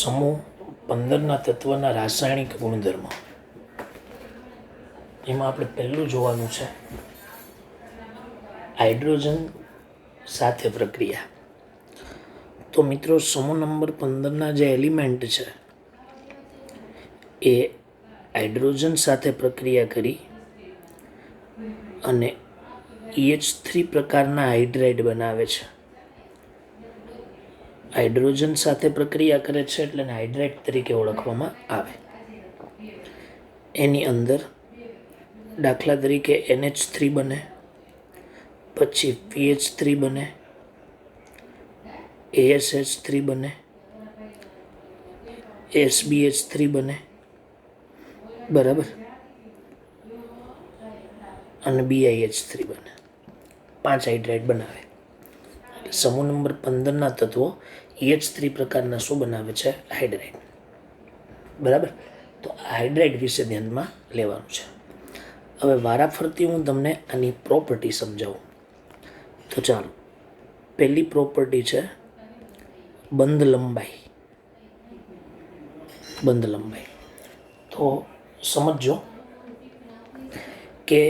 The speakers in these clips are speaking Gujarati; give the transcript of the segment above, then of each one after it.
સમૂહ 15ના તત્વના રાસાયણિક ગુણધર્મ. એમાં આપણે પહેલું જોવાનું છે હાઇડ્રોજન સાથે પ્રક્રિયા. તો મિત્રો, સમૂહ નંબર 15ના જે એલિમેન્ટ છે એ હાઇડ્રોજન સાથે પ્રક્રિયા કરી અને EH3 પ્રકારના હાઇડ્રાઇડ બનાવે છે. હાઇડ્રોજન સાથે પ્રક્રિયા કરે છે એટલે હાઇડ્રાઇડ તરીકે ઓળખવામાં આવે. એની અંદર દાખલા તરીકે NH3 બને, પછી PH3 બને, ASH3 બને, SBH3 બને, બરાબર, અને BiH3 બને. 5 હાઇડ્રાઇડ બનાવે. સમૂહ નંબર 15ના તત્વો EH3 પ્રકારના શું બનાવે છે? હાઇડ્રાઇડ. બરાબર. તો હાઇડ્રાઇડ વિશે ધ્યાનમાં લેવાનું છે. હવે વારાફરતી હું તમને આની પ્રોપર્ટી સમજાવું. તો ચાલો, પહેલી પ્રોપર્ટી છે બંધ લંબાઈ. બંધ લંબાઈ તો સમજો કે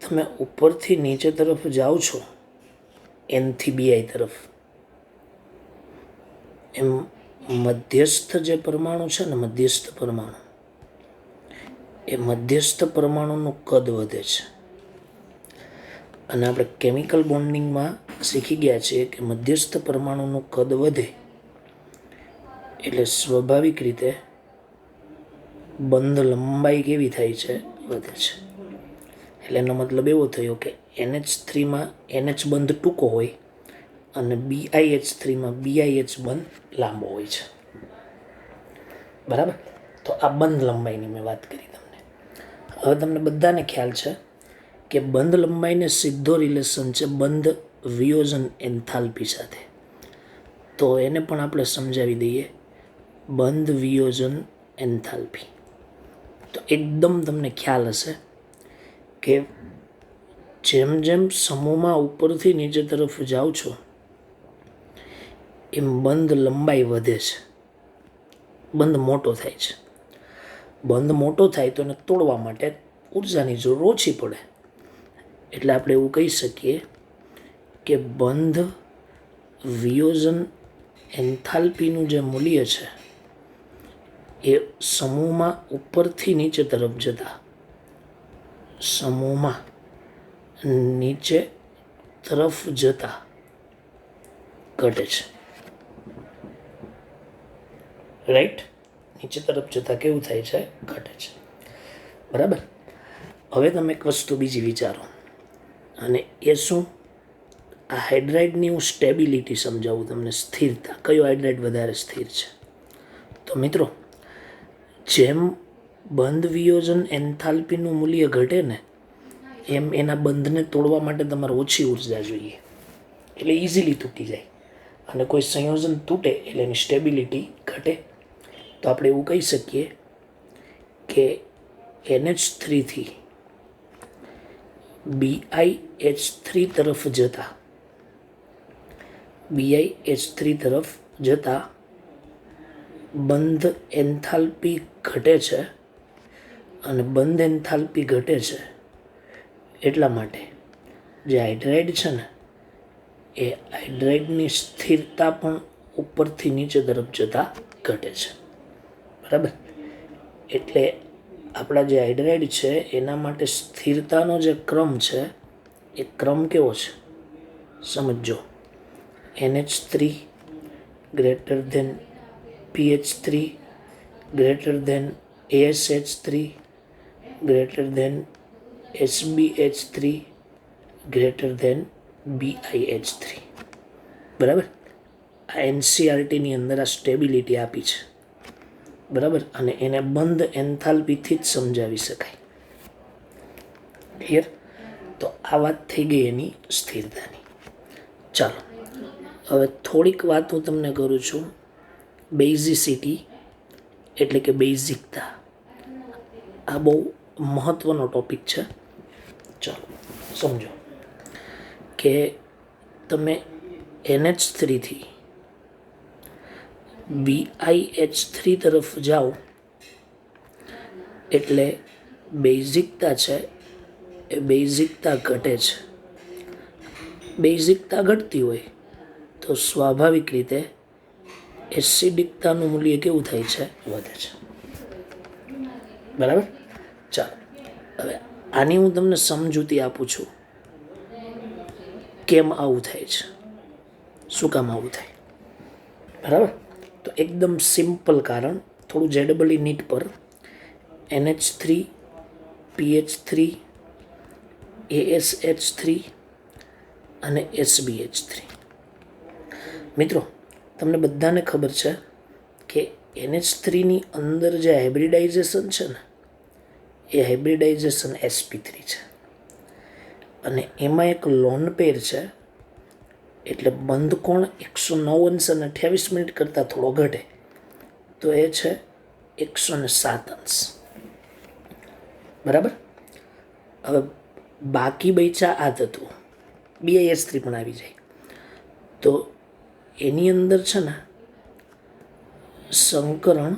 તમે ઉપરથી નીચે તરફ જાઓ છો, N થી Bi તરફ, એમ મધ્યસ્થ જે પરમાણુ છે ને, મધ્યસ્થ પરમાણુ, એ મધ્યસ્થ પરમાણુનું કદ વધે છે. અને આપણે કેમિકલ બોન્ડિંગમાં શીખી ગયા છીએ કે મધ્યસ્થ પરમાણુનું કદ વધે એટલે સ્વાભાવિક રીતે બંધ લંબાઈ કેવી થાય છે? વધે છે. એટલે એનો મતલબ એવો થયો કે NH3માં NH બંધ ટૂંકો હોય અને BiH3માં BiH બંધ લાંબો હોય છે. બરાબર. તો આ બંધ લંબાઈની મેં વાત કરી તમને. હવે તમને બધાને ખ્યાલ છે કે બંધ લંબાઈને સીધો રિલેશન છે બંધ વિયોજન એન્થાલ્પી સાથે. તો એને પણ આપણે સમજાવી દઈએ. બંધ વિયોજન એન્થાલ્પી. તો એકદમ તમને ખ્યાલ હશે કે જેમ જેમ સમૂહમાં ઉપરથી નીચે તરફ જાઓ છો એમ બંધ લંબાઈ વધે છે, બંધ મોટો થાય છે. બંધ મોટો થાય તો એને તોડવા માટે ઉર્જાની જરૂર ઓછી પડે. એટલે આપણે એવું કહી શકીએ કે બંધ વિયોજન એન્થાલ્પીનું જે મૂલ્ય છે એ સમૂહમાં ઉપરથી નીચે તરફ જતા, સમૂહમાં નીચે તરફ જતા ઘટે છે. રાઈટ? નીચે તરફ જતા કેવું થાય છે? ઘટે છે. બરાબર. હવે તમે એક વસ્તુ બીજી વિચારો, અને એ શું? આ હાઇડ્રાઇડની હું સ્ટેબિલિટી સમજાવું તમને, સ્થિરતા. કયો હાઇડ્રાઇડ વધારે સ્થિર છે? તો મિત્રો, જેમ બંધ વિયોજન એન્થાલ્પીનું મૂલ્ય ઘટે ને એમ એના બંધને તોડવા માટે તમારે ઓછી ઉર્જા જોઈએ, એટલે ઇઝીલી તૂટી જાય. અને કોઈ સંયોજન તૂટે એટલે એની સ્ટેબિલિટી ઘટે. તો આપણે એવું કહી શકીએ કે NH3 થી BiH3 તરફ જતા, BiH3 તરફ જતા બંધ એન્થાલ્પી ઘટે છે. અને બંધ એન્થાલ્પી ઘટે છે એટલા માટે જે હાઇડ્રાઇડ છે ને એ હાઇડ્રાઇડની સ્થિરતા પણ ઉપરથી નીચે તરફ જતા ઘટે છે. બરાબર. એટલે આપણા જે હાઇડ્રાઇડ છે એના માટે સ્થિરતાનો જે ક્રમ છે એ ક્રમ કેવો છે સમજો. NH3 greater than PH3 greater than ASH3 greater than SBH3 greater than BiH3. બરાબર. આ NCERTની અંદર આ સ્ટેબિલિટી આપી છે. બરાબર. અને એને બંધ એન્થાલ્પીથી જ સમજાવી શકાય. ક્લિયર? તો આ વાત થઈ ગઈ એની સ્થિરતાની. ચાલો, હવે થોડીક વાત હું તમને કરું છું બેઝિસિટી, એટલે કે બેઝિકતા. આ બહુ મહત્વનો ટોપિક છે. ચાલો સમજો કે તમે NH3 થી BiH3 તરફ જાઓ એટલે બેઝિકતા છે એ બેઝિકતા ઘટે છે. બેઝિકતા ઘટતી હોય તો સ્વાભાવિક રીતે એસિડિકતાનું મૂલ્ય કેવું થાય છે? વધે છે. બરાબર. ચાલો હવે આની હું તમને સમજૂતી આપું છું કેમ આવું થાય છે, શું કામ આવું થાય. બરાબર. તો એકદમ સિમ્પલ કારણ, થોડું જેડબલી નીટ પર NH3 PH3 ASH3 અને SbH3. મિત્રો તમને બધાને ખબર છે કે NH3ની અંદર જે હાઇબ્રિડાઇઝેશન છે ને એ હાઇબ્રિડાઇઝેશન sp3 છે અને એમાં એક લોન પેર છે એટલે બંધ કોણ 109°28' કરતાં થોડો ઘટે તો એ છે 107°. બરાબર. હવે બાકી બચ્યા આ તત્વો BiH3 પણ આવી જાય તો એની અંદર છે ને સંકરણ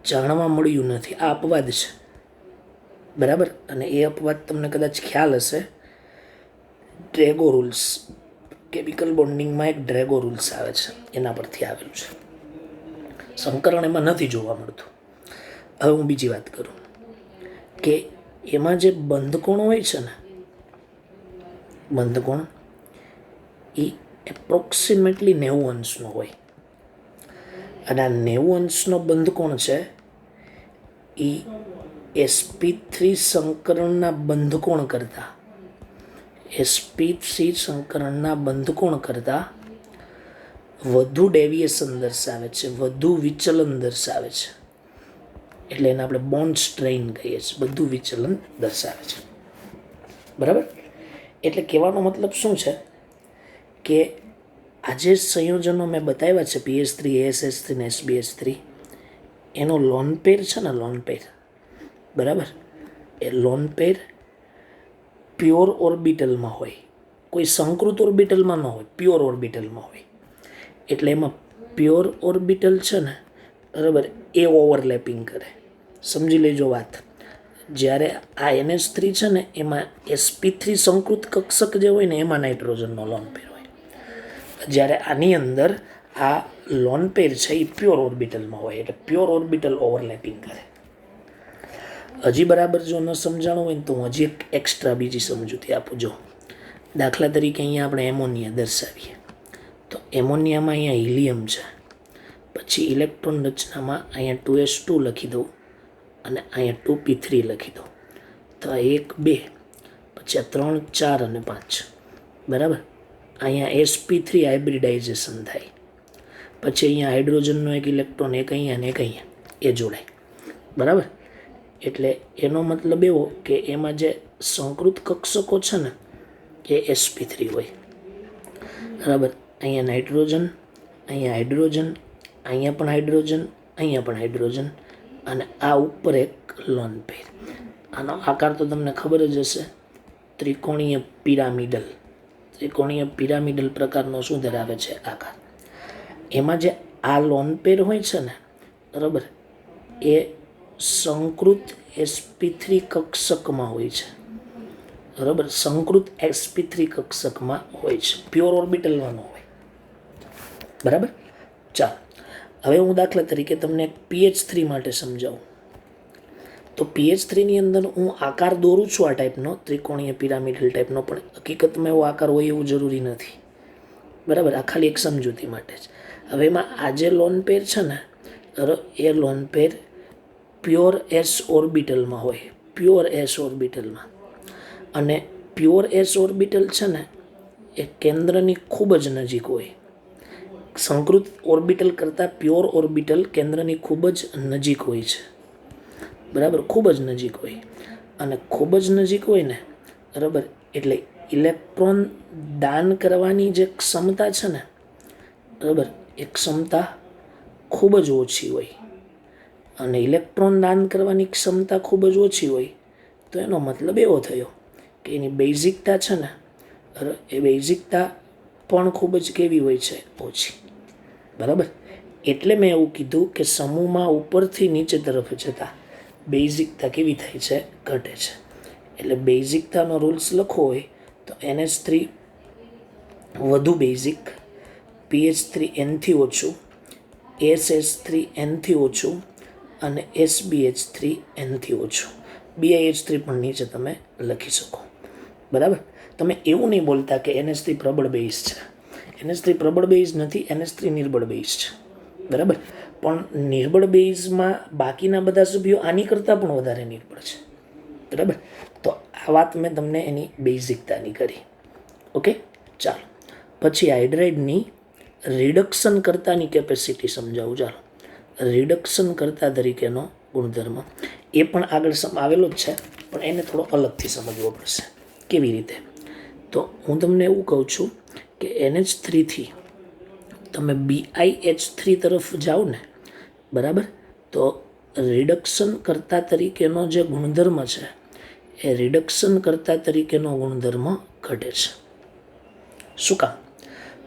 જાણવા મળ્યું નથી. આ અપવાદ છે. બરાબર. અને એ અપવાદ તમને કદાચ ખ્યાલ હશે, ડ્રેગો રૂલ્સ, કેમિકલ બોન્ડિંગમાં એક ડ્રેગો રૂલ્સ આવે છે એના પરથી આવેલું છે. સંકરણ એમાં નથી જોવા મળતું. હવે હું બીજી વાત કરું કે એમાં જે બંધકોણ હોય છે ને, બંધકોણ એ એપ્રોક્સિમેટલી 90° હોય અને આ 90° બંધકોણ છે એ sp3 સંકરણના બંધકોણ કરતાં વધુ ડેવિએશન દર્શાવે છે, વધુ વિચલન દર્શાવે છે. એટલે એને આપણે બોન્ડ સ્ટ્રેઇન કહીએ છીએ. બધું વિચલન દર્શાવે છે. બરાબર. એટલે કહેવાનો મતલબ શું છે કે આ જે સંયોજનો મેં બતાવ્યા છે PH3 ASH3 ને SbH3 એનો લોન પેર છે ને, લોન પેર, બરાબર, એ લોન પેર પ્યોર ઓર્બિટલમાં હોય, કોઈ સંકૃત ઓર્બિટલમાં ન હોય, પ્યોર ઓર્બિટલમાં હોય. એટલે એમાં પ્યોર ઓર્બિટલ છે ને, બરાબર, એ ઓવરલેપિંગ કરે. સમજી લેજો વાત. જ્યારે આ NH3 છે ને એમાં sp3 સંકૃત કક્ષક જે હોય ને એમાં નાઇટ્રોજનનો લોન પેર હોય. જ્યારે આની અંદર આ લોન પેર છે એ પ્યોર ઓર્બિટલમાં હોય એટલે પ્યોર ઓર્બિટલ ઓવરલેપિંગ કરે. હજી બરાબર જો ન સમજાણું હોય ને તો હું હજી એક એક્સ્ટ્રા બીજી સમજૂતી આપું. જો દાખલા તરીકે અહીંયા આપણે એમોનિયા દર્શાવીએ તો એમોનિયામાં અહીંયા હિલિયમ છે, પછી ઇલેક્ટ્રોન રચનામાં અહીંયા 2s2 લખી દઉં અને અહીંયા 2p3 લખી દઉં તો આ 1 2 પછી આ 3 4 અને 5. બરાબર. અહીંયા sp3 હાઇબ્રિડાઇઝેશન થાય, પછી અહીંયા હાઇડ્રોજનનો એક ઇલેક્ટ્રોન, એક અહીંયા ને એક અહીંયા, એ જોડાય. બરાબર. એટલે એનો મતલબ એવો કે એમાં જે સંકૃત કક્ષકો છે ને એ sp3 હોય. બરાબર. અહીંયા નાઇટ્રોજન, અહીંયા હાઇડ્રોજન, અહીંયા પણ હાઇડ્રોજન, અહીંયા પણ હાઇડ્રોજન અને આ ઉપર એક લોન પેર. આનો આકાર તો તમને ખબર જ હશે, ત્રિકોણીય પિરામિડલ. ત્રિકોણીય પિરામિડલ પ્રકારનો શું ધરાવે છે? આકાર. એમાં જે આ લોન પેર હોય છે ને, બરાબર, એ સંકૃત sp3 કક્ષકમાં હોય છે. બરાબર. સંકૃત sp3 કક્ષકમાં હોય છે, પ્યોર ઓર્બિટલમાં ન હોય. બરાબર. ચાલો હવે હું દાખલા તરીકે તમને PH3 માટે સમજાવું. તો PH3ની અંદર હું આકાર દોરું છું આ ટાઈપનો, ત્રિકોણીય પિરામિડલ ટાઈપનો, પણ હકીકતમાં એવો આકાર હોય એવું જરૂરી નથી. બરાબર. આ ખાલી એક સમજૂતી માટે જ. હવે એમાં આ જે લોન પેર છે ને એ લોન પેર પ્યોર s ઓર્બિટલમાં હોય, પ્યોર s ઓર્બિટલમાં. અને પ્યોર s ઓર્બિટલ છે ને એ કેન્દ્રની ખૂબ જ નજીક હોય. સંકૃત ઓર્બિટલ કરતાં પ્યોર ઓર્બિટલ કેન્દ્રની ખૂબ જ નજીક હોય છે. બરાબર. ખૂબ જ નજીક હોય અને ખૂબ જ નજીક હોય ને, બરાબર, એટલે ઇલેક્ટ્રોન દાન કરવાની જે ક્ષમતા છે ને, બરાબર, એ ક્ષમતા ખૂબ જ ઓછી હોય. અને ઇલેક્ટ્રોન દાન કરવાની ક્ષમતા ખૂબ જ ઓછી હોય તો એનો મતલબ એવો થયો કે એની બેઝિકતા છે ને, એ બેઝિકતા પણ ખૂબ જ કેવી હોય છે? ઓછી. બરાબર. એટલે મેં એવું કીધું કે સમૂહમાં ઉપરથી નીચે તરફ જતા બેઝિકતા કેવી થાય છે, ઘટે છે. એટલે બેઝિકતાનો રૂલ્સ લખવો હોય તો NH3 વધુ બેઝિક, PH3 એનથી ઓછું, SH3 એનથી ઓછું અને SBH3 એનથી ઓછું. BiH3 પણ નીચે તમે લખી શકો. બરાબર. તમે એવું નહીં બોલતા કે NH3 પ્રબળ બેઝ છે. NH3 પ્રબળ બેઝ નથી, NH3 નિર્બળ બેઝ છે. બરાબર. પણ નિર્બળ બેઝમાં બાકીના બધા સભ્યો આની કરતાં પણ વધારે નિર્બળ છે. બરાબર. તો આ વાત મેં તમને એની બેઝિકતાની કરી. ઓકે, ચાલો. પછી હાઇડ્રાઇડની રિડક્શન કરતાની કેપેસિટી સમજાવું. ચાલો, રિડક્શન કરતા તરીકેનો ગુણધર્મ એ પણ આગળ આવેલો જ છે, પણ એને થોડો અલગથી સમજવો પડશે. કેવી રીતે? તો હું તમને એવું કહું છું કે NH3 થી તમે BiH3 તરફ જાઓ ને, બરાબર, તો રિડક્શન કરતા તરીકેનો જે ગુણધર્મ છે એ રિડક્શન કરતા તરીકેનો ગુણધર્મ ઘટે છે. શું કામ?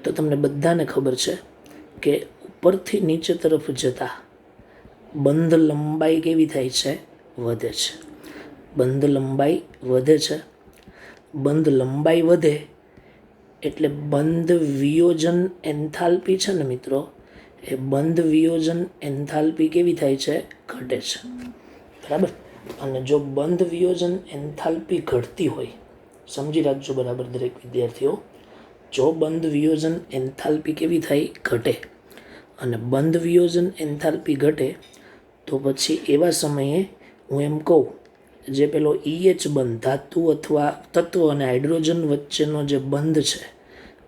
તો તમને બધાને ખબર છે કે ઉપરથી નીચે તરફ જતા બંધ લંબાઈ કેવી થાય છે? વધે છે. બંધ લંબાઈ વધે છે. બંધ લંબાઈ વધે એટલે બંધ વિયોજન એન્થાલ્પી છે ને મિત્રો, એ બંધ વિયોજન એન્થાલ્પી કેવી થાય છે? ઘટે છે. બરાબર. અને જો બંધ વિયોજન એન્થાલ્પી ઘટતી હોય, સમજી રાખજો બરાબર દરેક વિદ્યાર્થીઓ, જો બંધ વિયોજન એન્થાલ્પી કેવી થાય? ઘટે. અને બંધ વિયોજન એન્થાલ્પી ઘટે તો પછી એવા સમયે હું એમ કહું, જે પેલો EH બંધ ધાતુ અથવા તત્વ અને હાઇડ્રોજન વચ્ચેનો જે બંધ છે,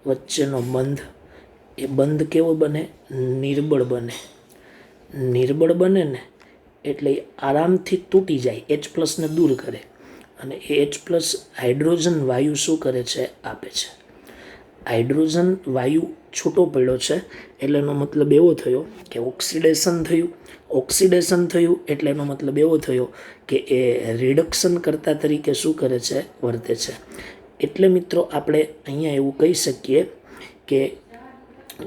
વચ્ચેનો બંધ, એ બંધ કેવો બને? નિર્બળ બને. નિર્બળ બને ને એટલે આરામથી તૂટી જાય, H+ ને દૂર કરે. અને એ H+ હાઇડ્રોજન વાયુ શું કરે છે? આપે છે. હાઇડ્રોજન વાયુ છૂટો પડ્યો છે એટલે એનો મતલબ એવો થયો કે ઓક્સિડેશન થયું. ઓક્સિડેશન થયું એટલે એનો મતલબ એવો થયો કે એ રિડક્શન કરતા તરીકે શું કરે છે? વર્તે છે. એટલે મિત્રો આપણે અહીંયા એવું કહી શકીએ કે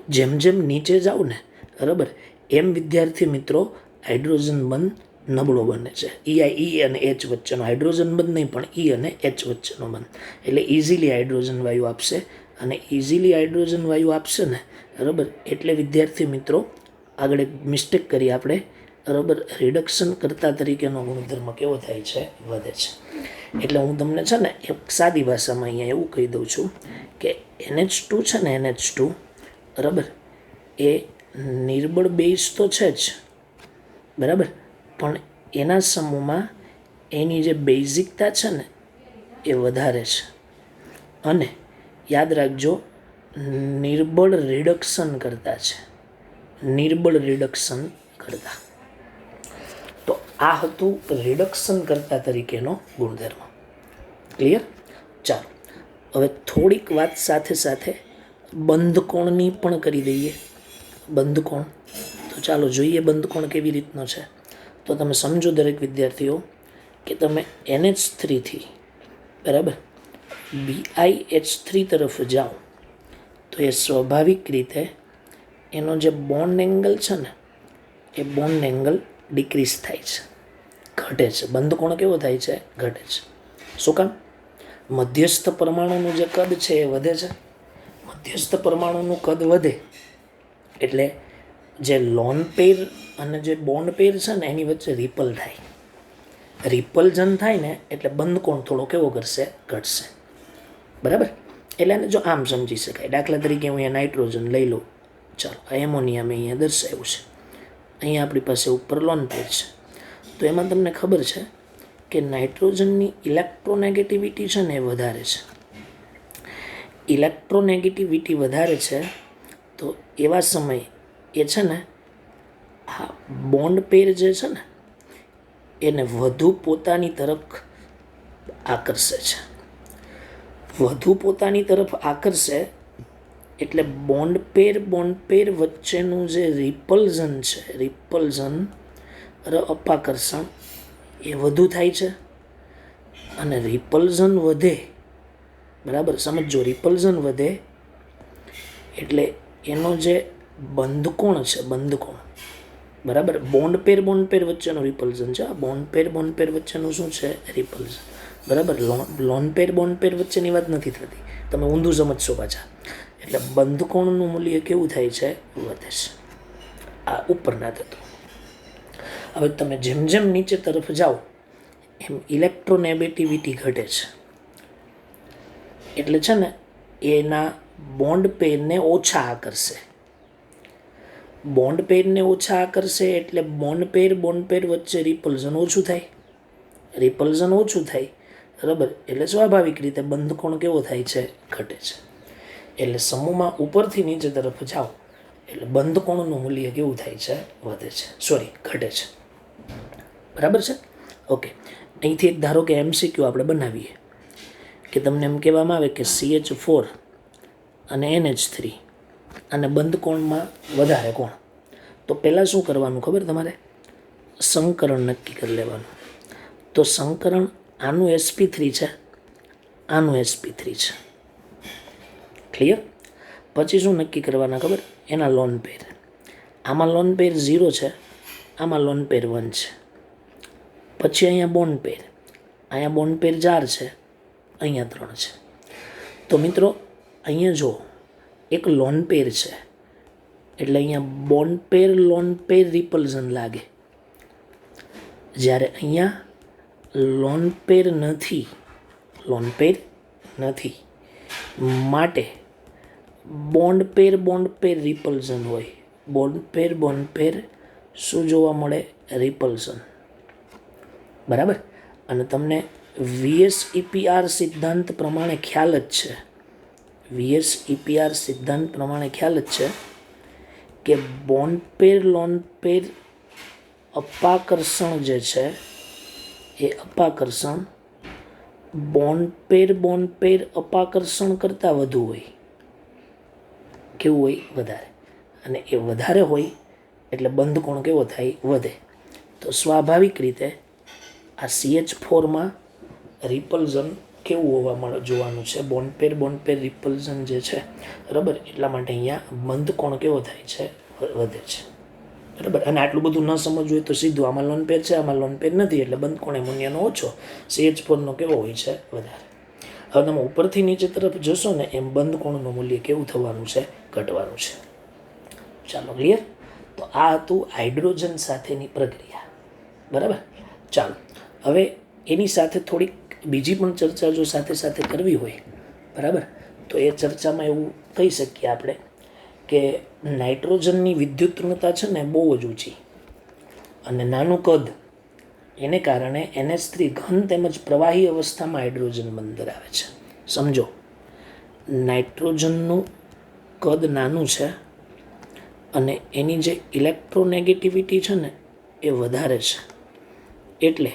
જેમ જેમ નીચે જાઓ ને, બરાબર, એમ વિદ્યાર્થી મિત્રો હાઇડ્રોજન બંધ નબળો બને છે. E અને H વચ્ચેનો હાઇડ્રોજન બંધ નહીં, પણ E અને H વચ્ચેનો બંધ. એટલે ઇઝીલી હાઇડ્રોજન વાયુ આપશે. અને ઇઝીલી હાઇડ્રોજન વાયુ આપશે ને, બરાબર, એટલે વિદ્યાર્થી મિત્રો આગળ એક મિસ્ટેક કરી આપણે, બરાબર, રિડક્શન કરતા તરીકેનો ગુણધર્મ કેવો થાય છે? વધે છે. એટલે હું તમને છે ને એક સાદી ભાષામાં અહીંયા એવું કહી દઉં છું કે NH2 છે ને, NH2, બરાબર, એ નિર્બળ બેઝ તો છે જ, બરાબર, પણ એના સમૂહમાં એની જે બેઝિકતા છે ને એ વધારે છે. અને યાદ રાખજો, નિર્બળ રિડક્શન કરતા છે. નિર્બળ રિડક્શન કરતા. તો આ હતું રિડક્શન કરતા તરીકેનો ગુણધર્મ. ક્લિયર? ચાલો, હવે થોડીક વાત સાથે સાથે બંધ કોણની પણ કરી દઈએ. બંધ કોણ, તો ચાલો જોઈએ બંધ કોણ કેવી રીતનો છે. તો તમે સમજો દરેક વિદ્યાર્થીઓ કે તમે NH3 થી, બરાબર, BiH3 તરફ જાઓ તો એ સ્વાભાવિક રીતે એનો જે બોન્ડ એંગલ છે ને, એ બોન્ડ એંગલ ડિક્રીઝ થાય છે, ઘટે છે. બંધ કોણ કેવો થાય છે? ઘટે છે. શું કામ? મધ્યસ્થ પરમાણુનું જે કદ છે એ વધે છે. મધ્યસ્થ પરમાણુનું કદ વધે એટલે જે લોન પેર અને જે બોન્ડ પેર છે ને એની વચ્ચે રિપલ થાય. રિપલ્જન થાય ને એટલે બંધ કોણ થોડો કેવો કરશે? ઘટશે. બરાબર. એટલે એને જો આમ સમજી શકાય, દાખલા તરીકે હું અહીંયા નાઇટ્રોજન લઈ લઉં. ચાલો, એમોનિયા મેં અહીંયા દર્શાવ્યું છે. અહીંયા આપણી પાસે ઉપર લોન પેર છે. તો એમાં તમને ખબર છે કે નાઇટ્રોજનની ઇલેક્ટ્રોનેગેટિવિટી છે ને એ વધારે છે. ઇલેક્ટ્રોનેગેટિવિટી વધારે છે તો એવા સમયે એ છે ને આ બોન્ડ પેર જે છે ને એને વધુ પોતાની તરફ આકર્ષે છે. વધુ પોતાની તરફ આકર્ષે એટલે બોન્ડ પેર વચ્ચેનું જે રિપલ્ઝન છે, રિપલ્ઝન અપાકર્ષણ, એ વધુ થાય છે. અને રિપલ્ઝન વધે, બરાબર, સમજો, રિપલ્ઝન વધે એટલે એનો જે બંધ કોણ છે, બંધ કોણ, બરાબર. બોન્ડ પેર વચ્ચેનું રિપલ્ઝન છે. બોન્ડ પેર વચ્ચેનું શું છે, રિપલ્ઝન, બરાબર. લોન પેર વચ્ચેની વાત નથી થતી, તમે ઊંધું સમજશો પાછા. એટલે બંધ કોણનું મૂલ્ય કેવું થાય છે, વધે છે. આ ઉપરના તત્વો. હવે તમે જેમ જેમ નીચે તરફ જાઓ એમ ઇલેક્ટ્રોનેગેટિવિટી ઘટે છે. એટલે છે ને એના બોન્ડ પેરને ઓછા આકર્ષે. બોન્ડ પેરને ઓછા આકર્ષે એટલે બોન્ડ પેર વચ્ચે રિપલ્ઝન ઓછું થાય. રિપલ્ઝન ઓછું થાય, બરાબર. એટલે સ્વાભાવિક રીતે બંધ કોણ કેવો થાય છે, ઘટે છે. એટલે સમૂહમાં ઉપરથી નીચે તરફ જાઓ એટલે બંધ કોણનું મૂલ્ય કેવું થાય છે, વધે છે, સોરી ઘટે છે. બરાબર છે, ઓકે. અહીંથી એક ધારો કે MCQ આપણે બનાવીએ કે તમને એમ કહેવામાં આવે કે CH4 અને NH3 અને બંધ કોણમાં વધારે કોણ. તો પહેલાં શું કરવાનું ખબર તમારે, સંકરણ નક્કી કરી લેવાનું. તો સંકરણ આનું sp3 છે, આનું sp3 છે, ક્લિયર. પછી શું નક્કી કરવાના ખબર, એના લોન પેર. આમાં લોન પેર 0 છે, આમાં લોન પેર 1 છે. પછી અહીંયા બોન્ડ પેર, અહીંયા બોન્ડ પેર 4 છે, અહીંયા 3 છે. તો મિત્રો અહીંયા જો એક લોન પેર છે એટલે અહીંયા બોન્ડ પેર લોન પેર રિપલ્ઝન લાગે. જ્યારે અહીંયા લોન પેર નથી, માટે બોન્ડ પેર રિપલ્ઝન હોય. બોન્ડ પેર શું જોવા મળે, રિપલ્ઝન, બરાબર. અને તમને VSEPR સિદ્ધાંત પ્રમાણે ખ્યાલ જ છે, VSEPR સિદ્ધાંત પ્રમાણે ખ્યાલ જ છે કે બોન્ડ પેર લોન પેર અપાકર્ષણ જે છે એ અપાકર્ષણ બોન્ડ પેર અપાકર્ષણ કરતાં વધુ હોય. કેવું હોય, વધારે. અને એ વધારે હોય એટલે બંધ કોણ કેવો થાય, વધે. તો સ્વાભાવિક રીતે આ CH4માં રિપલ્ઝન કેવું જોવાનું છે, બોન્ડ પેર રિપલ્ઝન જે છે, બરાબર. એટલા માટે અહીંયા બંધ કોણ કેવો થાય છે, વધે છે, બરાબર. અને આટલું બધું ન સમજવું હોય તો સીધું આમાં લોન પેર છે, આમાં લોન પેર નથી, એટલે બંધ કોણ એમોનિયાનો ઓછો, CH4નો કેવો હોય છે, વધારે. હવે તમે ઉપરથી નીચે તરફ જશો ને એમ બંધ કોણનું મૂલ્ય કેવું થવાનું છે, ઘટવાનું છે. ચાલો, ક્લિયર. તો આ હતું હાઇડ્રોજન સાથેની પ્રક્રિયા, બરાબર. ચાલો, હવે એની સાથે થોડીક બીજી પણ ચર્ચા જો સાથે સાથે કરવી હોય, બરાબર, તો એ ચર્ચામાં એવું કહી શકીએ આપણે કે નાઇટ્રોજનની વિદ્યુતઋણતા છે ને બહુ જ ઊંચી અને નાનું કદ, એને કારણે NH3 ઘન તેમજ પ્રવાહી અવસ્થામાં હાઇડ્રોજન બંધ ધરાવે છે. સમજો, નાઇટ્રોજનનું કદ નાનું છે અને એની જે ઇલેક્ટ્રોનેગેટિવિટી છે ને એ વધારે છે. એટલે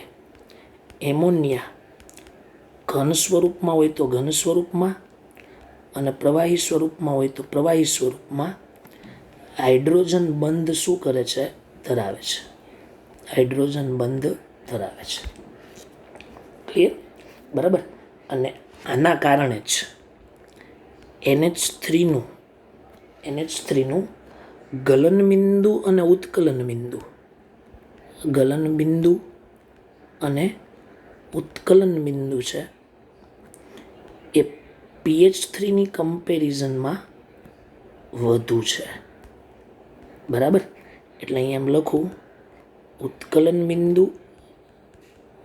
એમોનિયા ઘન સ્વરૂપમાં હોય તો ઘન સ્વરૂપમાં અને પ્રવાહી સ્વરૂપમાં હોય તો પ્રવાહી સ્વરૂપમાં હાઇડ્રોજન બંધ શું કરે છે, ધરાવે છે. હાઇડ્રોજન બંધ ધરાવે છે, ક્લિયર, બરાબર. અને આના કારણે જ NH3નું ગલન બિંદુ અને ઉત્કલન બિંદુ, અને ઉત્કલન બિંદુ છે એ pH3ની કમ્પેરિઝનમાં વધુ છે, બરાબર. એટલે અહીંયા એમ લખું, ઉત્કલન બિંદુ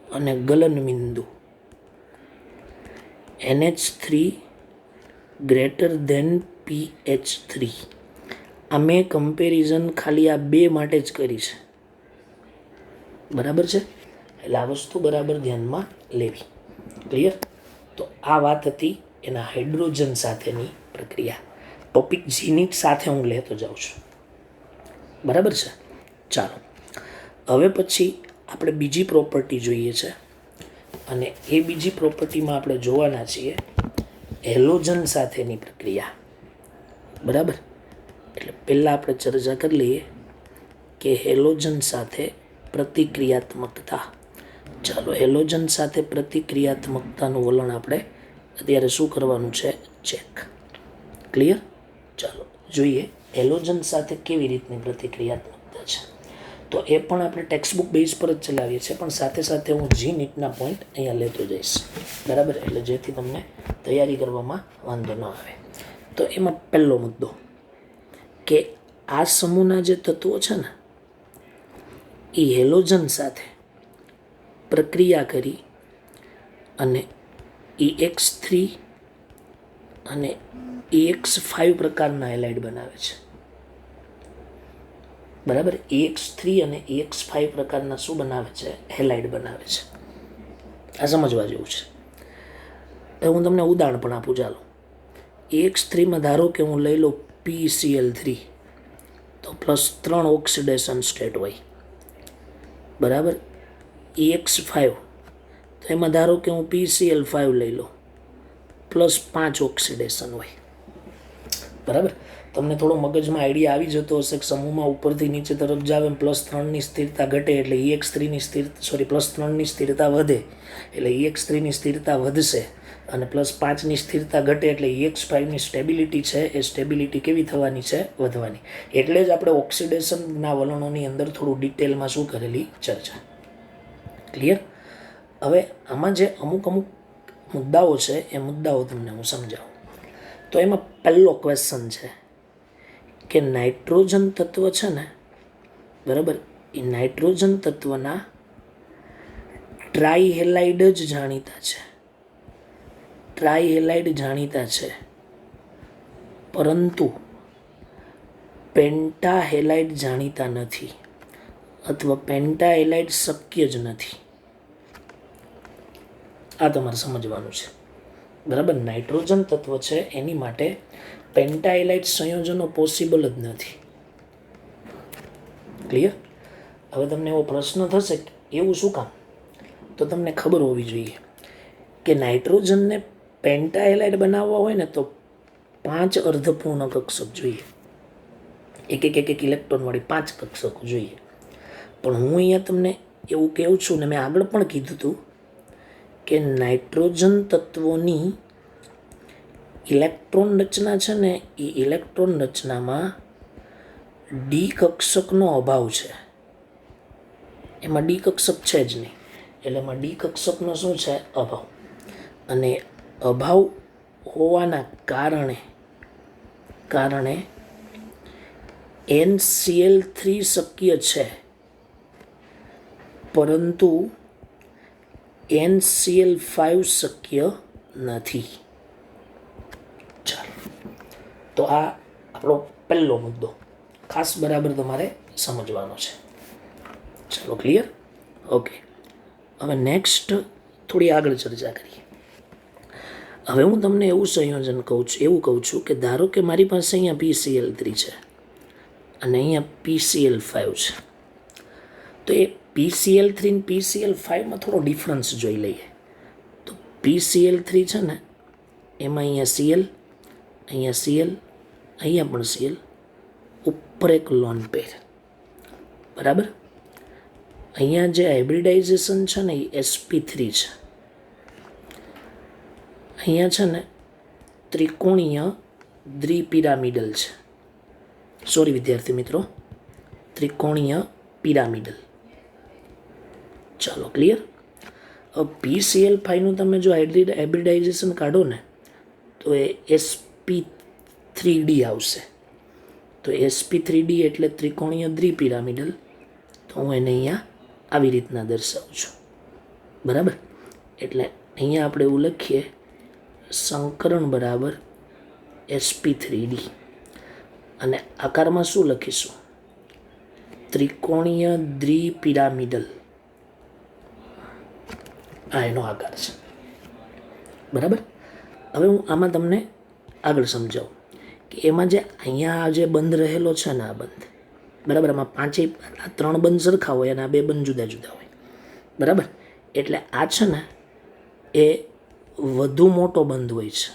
અને ગલન બિંદુ NH3 ગ્રેટર ધેન pH3. આ મેં કમ્પેરિઝન ખાલી આ બે માટે જ કરી છે, બરાબર છે. એટલે આ વસ્તુ બરાબર ધ્યાનમાં લેવી, ક્લિયર. તો આ વાત હતી એના હાઇડ્રોજન સાથેની પ્રક્રિયા. ટોપિક જીની સાથે હું લેતો જાઉં છું, બરાબર છે. ચાલો, હવે પછી આપણે બીજી પ્રોપર્ટી જોઈએ છે અને એ બીજી પ્રોપર્ટીમાં આપણે જોવાના છીએ હેલોજન સાથેની પ્રક્રિયા, બરાબર. એટલે પહેલાં આપણે ચર્ચા કરી લઈએ કે હેલોજન સાથે પ્રતિક્રિયાત્મકતા. ચાલો, હેલોજન સાથે પ્રતિક્રિયાત્મકતાનું વલણ આપણે અત્યારે શું કરવાનું છે, ચેક, ક્લિયર. ચાલો જોઈએ હેલોજન સાથે કેવી રીતની પ્રતિક્રિયાત્મકતા છે. તો એ પણ આપણે ટેક્સ્ટબુક બેઝ પર જ ચલાવીએ છીએ, પણ સાથે સાથે હું જી નીટના પોઈન્ટ અહીંયા લેતો જઈશ, બરાબર, એટલે જેથી તમને તૈયારી કરવામાં વાંધો ન આવે. તો એમાં પહેલો મુદ્દો કે આ સમૂહના જે તત્વો છે ને એ હેલોજન સાથે પ્રક્રિયા કરી અને EX3 અને EX5 પ્રકારના હેલાઇડ બનાવે છે, બરાબર. EX3 અને EX5 પ્રકારના શું બનાવે છે? હેલાઇડ બનાવે છે. આ સમજવા જેવું છે. તો હું તમને ઉદાહરણ પણ આપું, ચાલો. EX3માં ધારો કે હું લઈ લઉં PCl3, તો +3 ઓક્સિડેશન સ્ટેટ હોય, બરાબર. EX5 તો એમાં ધારો કે હું PCl5 લઈ લઉં, +5 ઓક્સિડેશન હોય, બરાબર. તમને થોડો મગજમાં આઈડિયા આવી જતો હશે કે સમૂહમાં ઉપરથી નીચે તરફ જાવ એમ +3ની સ્થિરતા ઘટે એટલે EX3ની +3ની સ્થિરતા વધે એટલે EX3ની સ્થિરતા વધશે, અને +5ની સ્થિરતા ઘટે એટલે EX5ની સ્ટેબિલિટી છે એ સ્ટેબિલિટી કેવી થવાની છે? વધવાની. એટલે જ આપણે ઓક્સિડેશનના વલણોની અંદર થોડું ડિટેલમાં શું કરેલી ચર્ચા. ક્લિયર? હવે આમાં જે અમુક મુદ્દાઓ છે એ મુદ્દાઓ તમને હું સમજાવું. તો એમાં પહેલો ક્વેશ્ચન છે કે નાઇટ્રોજન તત્વ છે ને, બરાબર, એ નાઇટ્રોજન તત્વના ટ્રાઇહેલાઇડ જ જાણીતા છે. ટ્રાઇહેલાઇડ જાણીતા છે, પરંતુ પેન્ટાહેલાઇડ જાણીતા નથી, અથવા પેન્ટાહેલાઇડ શક્ય જ નથી. આ તમારે સમજવાનું છે, બરાબર. નાઇટ્રોજન તત્વ છે એની માટે પેન્ટાહેલાઇડ સંયોજનો પોસિબલ જ નથી. ક્લિયર? હવે તમને એવો પ્રશ્ન થશે એવું શું કામ? તો તમને ખબર હોવી જોઈએ કે નાઇટ્રોજનને પેન્ટાહેલાઇડ બનાવવા હોય ને તો 5 અર્ધપૂર્ણ કક્ષક જોઈએ, એક ઇલેક્ટ્રોનવાળી 5 કક્ષકો જોઈએ. પણ હું અહીંયા તમને એવું કહું છું ને, મેં આગળ પણ કીધું હતું કે નાઇટ્રોજન તત્વોની ઇલેક્ટ્રોન રચના છે ને એ ઇલેક્ટ્રોન રચનામાં ડી કક્ષકનો અભાવ છે. એમાં ડી કક્ષક છે જ નહીં, એટલે એમાં ડી કક્ષકનો શું છે? અભાવ. અને અભાવ હોવાના કારણે NCl3 શક્ય છે, પરંતુ NCl5 શક્ય નથી. ચાલો, તો આ આપણો પહેલો મુદ્દો ખાસ બરાબર તમારે સમજવાનો છે. ચાલો, ક્લિયર? ઓકે. હવે નેક્સ્ટ થોડી આગળ ચર્ચા કરીએ. હવે હું તમને એવું કહું છું કે ધારો કે મારી પાસે અહીંયા PCl3 છે અને અહીંયા PCl5 છે. તો એ PCl3 અને PCl5માં થોડો ડિફરન્સ જોઈ લઈએ. તો PCl3 છે ને એમાં અહીંયા Cl, અહીંયા Cl, અહીંયા પણ Cl, ઉપર એક લોન પેર, બરાબર. અહીંયા જે હાઇબ્રિડાઇઝેશન છે ને એ sp3 છે. અહીંયા છે ને ત્રિકોણીય દ્વિપિરામિડલ છે. સોરી વિદ્યાર્થી મિત્રો, ત્રિકોણીય પિરામિડલ. ચાલો, ક્લિયર? PCl5નું તમે જો હાઇબ્રિડાઇઝેશન કાઢો ને તો એ sp3d આવશે. તો sp3d એટલે ત્રિકોણીય દ્વિપિરામિડલ. તો હું એને અહીંયા આવી રીતના દર્શાવું છું, બરાબર. એટલે અહીંયા આપણે એવું લખીએ, સંકરણ બરાબર sp3d, અને આકારમાં શું લખીશું? ત્રિકોણીય દ્વિપિરામિડલ. આ એનો આકાર છે, બરાબર. હવે હું આમાં તમને આગળ સમજાવું કે એમાં જે અહીંયા જે બંધ રહેલો છે ને, આ બંધ, બરાબર, આમાં 3 બંધ સરખા હોય અને આ 2 બંધ જુદા જુદા હોય, બરાબર. એટલે આ છે ને એ વધુ મોટો બંધ હોય છે,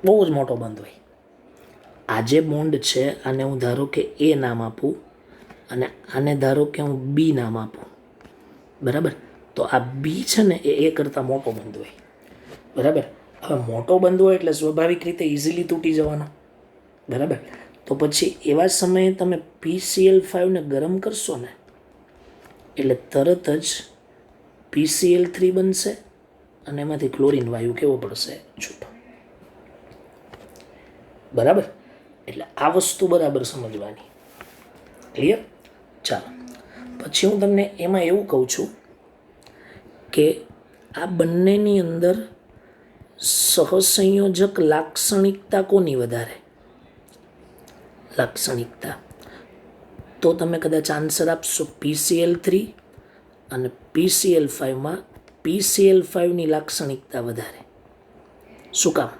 બહુ જ મોટો બંધ હોય. આ જે બોન્ડ છે આને હું ધારો કે A નામ આપું અને આને ધારો કે હું B નામ આપું, બરાબર. તો આ B છે ને એ A કરતાં મોટો બંધ હોય, બરાબર. હવે મોટો બંધ હોય એટલે સ્વાભાવિક રીતે ઇઝીલી તૂટી જવાનો, બરાબર. તો પછી એવા સમયે તમે PCl5ને ગરમ કરશો ને એટલે તરત જ PCl3 બનશે અને એમાંથી ક્લોરીન વાયુ કેવો પડશે? છૂટો. બરાબર. એટલે આ વસ્તુ બરાબર સમજવાની. ક્લિયર? ચાલો પછી હું તમને એમાં એવું કહું છું કે આ બંનેની અંદર સહસંયોજક લાક્ષણિકતા કોની વધારે? લાક્ષણિકતા તો તમે કદાચ આન્સર આપશો PCl3 અને PCl5માં PCl5ની લાક્ષણિકતા વધારે. શું કામ?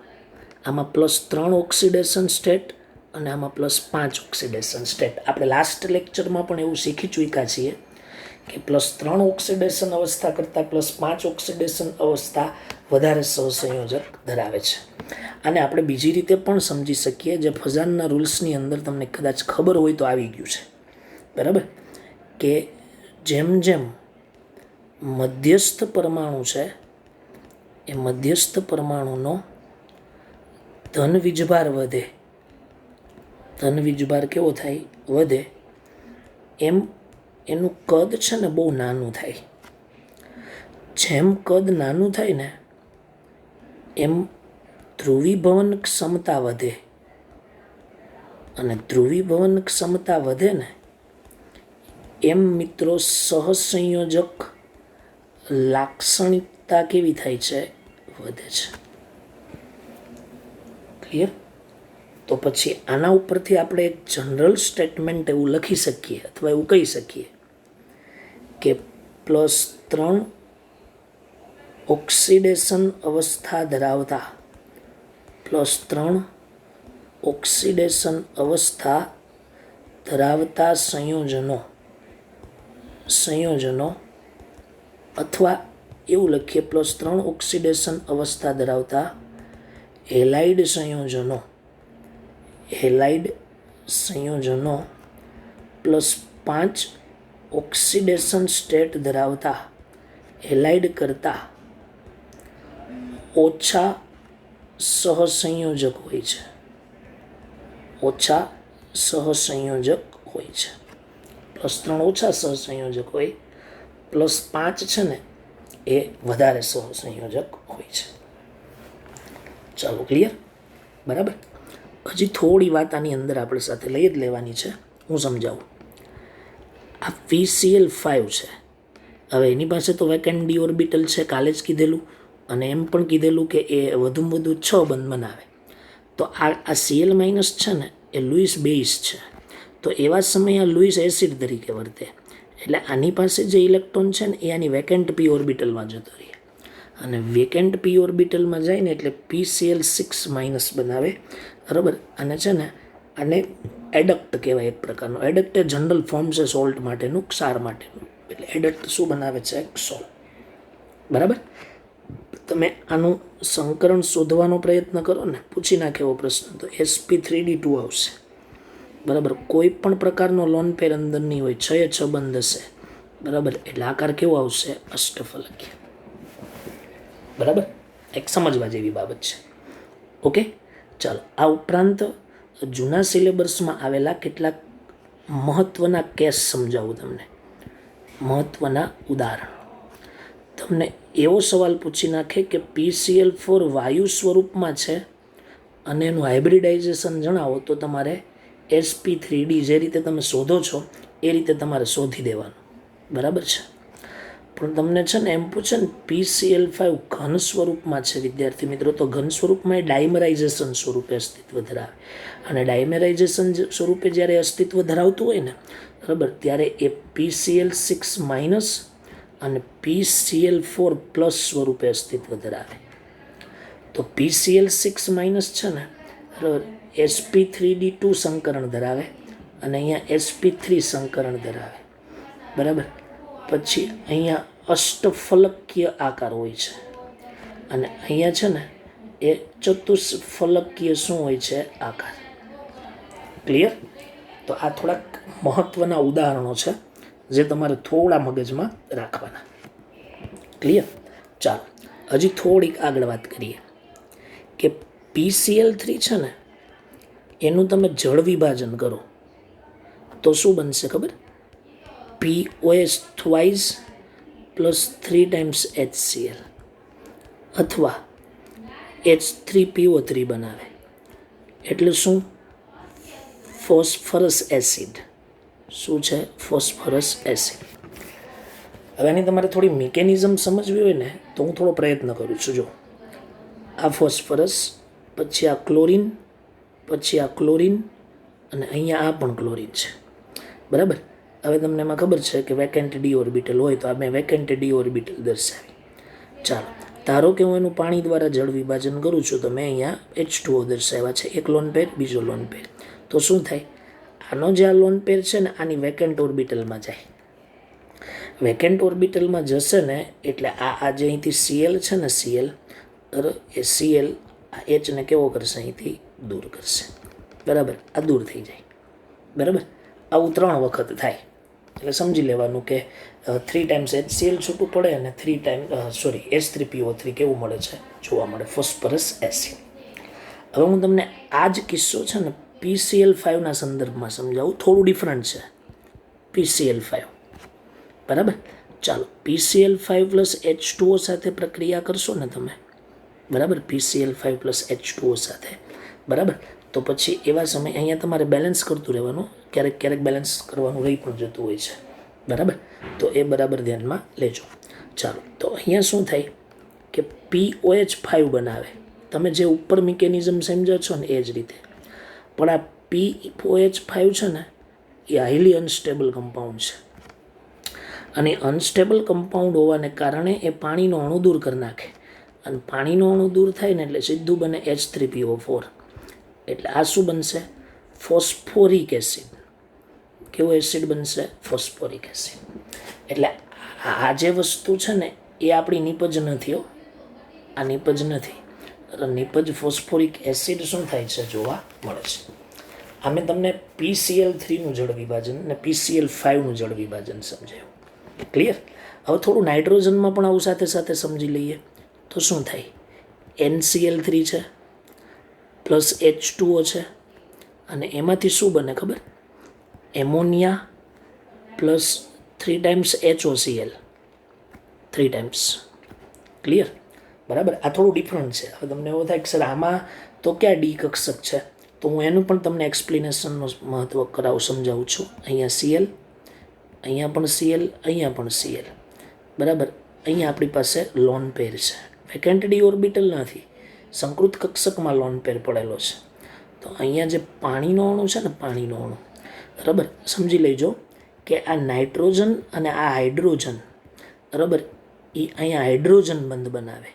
આમાં +3 ઓક્સિડેશન સ્ટેટ અને આમાં +5 ઓક્સિડેશન સ્ટેટ. આપણે લાસ્ટ લેક્ચરમાં પણ એવું શીખી ચૂક્યા છીએ કે +3 ઓક્સિડેશન અવસ્થા કરતાં +5 ઓક્સિડેશન અવસ્થા વધારે સહસંયોજક ધરાવે છે. આને આપણે બીજી રીતે પણ સમજી શકીએ, જે ફઝાનના રૂલ્સની અંદર તમને કદાચ ખબર હોય તો આવી ગયું છે. બરાબર. કે જેમ જેમ મધ્યસ્થ પરમાણુ છે એ મધ્યસ્થ પરમાણુનો ધન વીજભાર વધે, ધન વીજભાર કેવો થાય? વધે. એમ એનું કદ છે ને બહુ નાનું થાય. જેમ કદ નાનું થાય ને એમ ધ્રુવીભવન ક્ષમતા વધે, અને ધ્રુવીભવન ક્ષમતા વધે ને એમ મિત્રો સહસંયોજક લાક્ષણિકતા કેવી થાય છે? વધે છે. ક્લિયર? તો પછી આના ઉપરથી આપણે એક જનરલ સ્ટેટમેન્ટ એવું લખી શકીએ અથવા એવું કહી શકીએ કે +3 ઓક્સિડેશન અવસ્થા ધરાવતા +3 ઓક્સિડેશન અવસ્થા ધરાવતા સંયોજનો અથવા એવું લખીએ +3 ઓક્સિડેશન અવસ્થા ધરાવતા હેલાઇડ સંયોજનો +5 ઓક્સિડેશન સ્ટેટ ધરાવતા હેલાઇડ કરતાં ઓછા સહસંયોજક હોય છે. ઓછા સહસંયોજક હોય છે. +3 ઓછા સહસંયોજક હોય, +5 છે ને એ વધારે સહસંયોજક હોય છે. ચાલો, ક્લિયર? બરાબર. હજી થોડી વાત આની અંદર આપણી સાથે લઈ જ લેવાની છે, હું સમજાવું. આ PCl5 છે. હવે એની પાસે તો વેકેન્ટ ડી ઓર્બિટલ છે, કાલે જ કીધેલું, અને એમ પણ કીધેલું કે એ વધુમાં વધુ 6 બંધ બનાવે. તો આ Cl- છે ને એ લુઈસ બેઝ છે. તો એવા સમયે આ લુઈસ એસિડ તરીકે વર્તે. એટલે આની પાસે જે ઇલેક્ટ્રોન છે ને એ આની વેકેન્ટ p ઓર્બિટલમાં જતો રહે, અને વેકેન્ટ p ઓર્બિટલમાં જાય ને એટલે PCl6- બનાવે. બરાબર. અને છે ને આને એડક્ટ કહેવાય, એક પ્રકારનો. એડક્ટ એ જનરલ ફોર્મ છે સોલ્ટ માટેનું, ક્ષાર માટેનું. એટલે એડક્ટ શું બનાવે છે? ક્ષોલ. બરાબર. તમે આનું સંકરણ શોધવાનો પ્રયત્ન કરો ને, પૂછી નાખે એવો પ્રશ્ન, તો sp3d2 આવશે. બરાબર. કોઈ પણ પ્રકારનો લોન પેર અંદર નહીં હોય, 6 એ 6 બંધ હશે. બરાબર. એટલે આકાર કેવો આવશે? અષ્ટફલકીય. બરાબર. એક સમજવા જેવી બાબત છે. ઓકે, ચાલો. આ ઉપરાંત જૂના સિલેબસમાં આવેલા કેટલાક મહત્વના કેસ સમજાવું તમને, મહત્વના ઉદાહરણ. તમને એવો સવાલ પૂછી નાખે કે PCl4 વાયુ સ્વરૂપમાં છે અને એનું હાઇબ્રિડાઇઝેશન જણાવો, તો તમારે sp3d જે રીતે તમે શોધો છો એ રીતે તમારે શોધી દેવાનું. બરાબર છે. પણ તમને છે ને એમ પૂછે ને PCl5 ઘન સ્વરૂપમાં છે વિદ્યાર્થી મિત્રો, તો ઘન સ્વરૂપમાં એ ડાયમરાઇઝેશન સ્વરૂપે અસ્તિત્વ ધરાવે. અને ડાયમરાઇઝેશન સ્વરૂપે જ્યારે અસ્તિત્વ ધરાવતું હોય ને, બરાબર, ત્યારે એ PCl6- અને PCl4+ સ્વરૂપે અસ્તિત્વ ધરાવે. તો PCl6- છે ને, બરાબર, sp3d2 સંકરણ ધરાવે અને અહીંયા sp3 સંકરણ ધરાવે. બરાબર. પછી અહીંયા અષ્ટફલકીય આકાર હોય છે, અને અહીંયા છે ને એ ચતુષ્ફલકીય શું હોય છે? આકાર. ક્લિયર? તો આ થોડાક મહત્વના ઉદાહરણો છે જે તમારે થોડા મગજમાં રાખવાના. ક્લિયર? ચાલો, હજી થોડીક આગળ વાત કરીએ કે PCl3 છે ને એનું તમે જળ વિભાજન કરો તો શું બનશે ખબર? POH twice plus 3 times HCl અથવા H3PO3 બનાવે. એટલે શું? Phosphorus acid. શું છે? Phosphorus acid. હવે એની તમારે થોડી મિકેનિઝમ સમજવી હોય ને તો હું થોડો પ્રયત્ન કરું છું. જો આ ફોસ્ફરસ, પછી આ ક્લોરિન, પછી આ ક્લોરિન, અને અહીંયા આ પણ ક્લોરિન છે. બરાબર. હવે તમને એમાં ખબર છે કે વેકેન્ટ ડી ઓર્બિટલ હોય તો આ મેં વેકેન્ટ ડી ઓર્બિટલ દર્શાવી. ચાલો, ધારો કે હું એનું પાણી દ્વારા જળ વિભાજન કરું છું તો મેં અહીંયા H2O દર્શાવ્યા છે. એક લોન પેર, બીજો લોન પેર. તો શું થાય? આનો જે આ લોન પેર છે ને આની વેકેન્ટ ઓર્બિટલમાં જાય. વેકેન્ટ ઓર્બિટલમાં જશે ને એટલે આ જે અહીંથી Cl છે ને Cl, એ Cl આ Hને કેવો કરશે? અહીંથી દૂર કરશે. બરાબર. આ દૂર થઈ જાય. બરાબર. આવું 3 વખત થાય. એટલે સમજી લેવાનું કે 3 ટાઈમ્સ HCl છૂટું પડે અને H3PO3 કેવું મળે છે? જોવા મળે, ફોસ્ફરસ એસિડ. હવે હું તમને આ જ કિસ્સો છે ને PCl5ના સંદર્ભમાં સમજાવું. થોડું ડિફરન્ટ છે PCl5. બરાબર. ચાલો, PCl5 પ્લસ H2O સાથે પ્રક્રિયા કરશો ને તમે. બરાબર. PCl5 પ્લસ H2O સાથે. બરાબર. તો પછી એવા સમય અહીંયા તમારે બેલેન્સ કરતું રહેવાનું. ક્યારેક ક્યારેક બેલેન્સ કરવાનું રહી પણ જતું હોય છે. બરાબર. તો એ બરાબર ધ્યાનમાં લેજો. ચાલો, તો અહીંયા શું થાય કે POH5 બનાવે. તમે જે ઉપર મિકેનિઝમ સમજો છો ને એ જ રીતે. પણ આ POH5 છે ને એ હાઈલી અનસ્ટેબલ કમ્પાઉન્ડ છે. અને અનસ્ટેબલ કમ્પાઉન્ડ હોવાને કારણે એ પાણીનો અણુ દૂર કરી નાખે. અને પાણીનો અણુ દૂર થાય ને એટલે સીધું બને H3PO4. એટલે આ શું બનશે? Phosphoric acid. કેવો એસિડ બનશે? Phosphoric acid. એટલે આ જે વસ્તુ છે ને એ આપણી નિપજ નથી હો. આ નિપજ નથી. નિપજ ફોસ્ફોરિક એસિડ શું થાય છે? જોવા મળે છે. અમે તમને PCl3નું જળ વિભાજન અને PCl5નું જળ વિભાજન સમજાયું. ક્લિયર? હવે થોડું નાઇટ્રોજનમાં પણ આવું સાથે સાથે સમજી લઈએ તો શું થાય? NCl3 છે પ્લસ H2O છે અને એમાંથી શું બને ખબર? Ammonia plus 3 times HOCl. 3 times. Clear? બરાબર. આ થોડું ડિફરન્ટ છે. હવે તમને એવો થાય કે સર આમાં તો ક્યાં ડી કક્ષક છે? તો હું એનું પણ તમને એક્સપ્લેનેશનનું મહત્ત્વ સમજાવું છું. અહીંયા Cl, અહીંયા પણ Cl, અહીંયા પણ Cl. બરાબર. અહીંયા આપણી પાસે લોન પેર છે. વેકેન્ટ ડી ઓર્બિટલ નથી, સંકૃત કક્ષકમાં લોન પેર પડેલો છે. તો અહીંયા જે પાણીનો અણુ છે ને, પાણીનો અણુ, બરાબર, સમજી લેજો કે આ નાઇટ્રોજન અને આ હાઇડ્રોજન, બરાબર, એ અહીંયા હાઇડ્રોજન બંધ બનાવે.